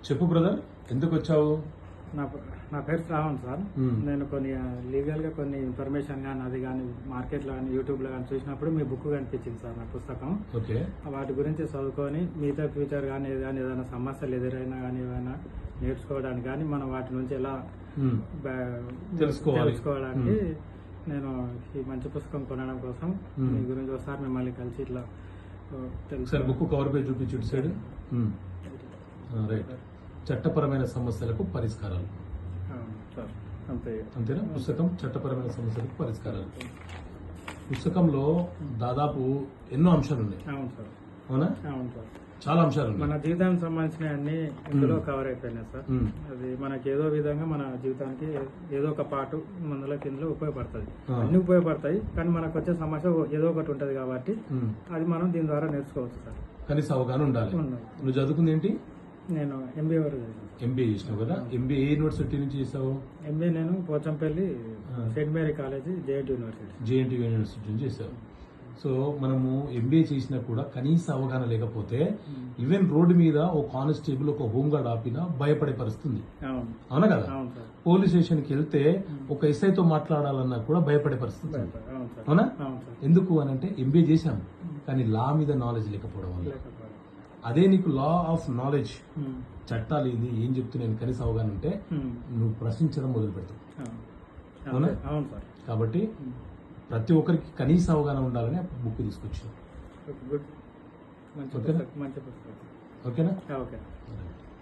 చెప్పు బ్రదర్, ఎందుకు వచ్చావు? నా పేరు శ్రావణ్ సార్. నేను కొన్ని లీగల్గా కొన్ని ఇన్ఫర్మేషన్ కానీ అది కానీ మార్కెట్లో కానీ యూట్యూబ్లో కానీ చూసినప్పుడు మీ బుక్ కనిపించింది సార్, నా పుస్తకం. ఓకే. వాటి గురించి చదువుకొని మిగతా ఫ్యూచర్ కానీ ఏదైనా సమస్యలు ఎదురైనా కానీ ఏమైనా నేర్చుకోవడానికి కానీ మనం వాటి నుంచి ఎలా తెలుసుకోవడానికి నేను ఈ మంచి పుస్తకం కొనడం కోసం మీ గురించి ఒకసారి మిమ్మల్ని కలిసి ఇట్లా తెలుసు. బుక్ కవర్ పేజ్ చూపించు సైడ్. రైట్. చట్టపరమైన సమస్యలకు పరిష్కారాలు. అంతేనా? పుస్తకం చట్టపరమైన సమస్యలకు పరిష్కారాలు. పుస్తకంలో దాదాపు ఎన్నో అంశాలు ఉన్నాయి. అవునా? అవును సార్. చాలా అంశాలు మన జీవితానికి సంబంధించిన అన్ని ఇందులో కవర్ అయిపోయినాయి సార్. అది మనకి ఏదో విధంగా మన జీవితానికి ఏదో ఒక పాటు మందుల కిందలో ఉపయోగపడుతుంది. అన్ని ఉపయోగపడతాయి, కానీ మనకు వచ్చే సమస్య ఏదో ఒకటి ఉంటది కాబట్టి అది మనం దీని ద్వారా నేర్చుకోవచ్చు సార్. కనీస అవగాహన ఉండాలి. నువ్వు చదువుకుంది ఏంటి? నేను ఎంబీఏ వరకు ఎంబీఏ చేసినావు కదా? ఎంబీఏ ఏ యూనివర్సిటీ నుంచి చేసావు? ఎంబీఏ నేను Pochampally Saint Mary college JNT university నుంచి చేసావు. సో మనము ఎంబీఏ చేసినా కూడా కనీస అవగాహన లేకపోతే ఈవెన్ రోడ్డు మీద ఓ కానిస్టేబుల్ ఒక హోమ్ గార్డ్ ఆపినా భయపడే పరిస్థితి. అవునా కదా? పోలీస్ స్టేషన్కి వెళ్తే ఒక ఎస్ఐతో మాట్లాడాలన్నా కూడా భయపడే పరిస్థితి. అవునా? ఎందుకు అని అంటే ఎంబీఏ చేశాము, కానీ లా మీద నాలెడ్జ్ లేకపోవడం వల్ల. అదే నీకు లా ఆఫ్ నాలెడ్జ్, చట్టాలు ఇది ఏం చెప్తున్నాను కనీస అవగాహన ఉంటే నువ్వు ప్రశ్నించడం మొదలు పెడతావు. అవునా? కాబట్టి ప్రతి ఒక్కరికి కనీస అవగాహన ఉండాలని బుక్ తీసుకొచ్చావు. ఓకేనా? ఓకే.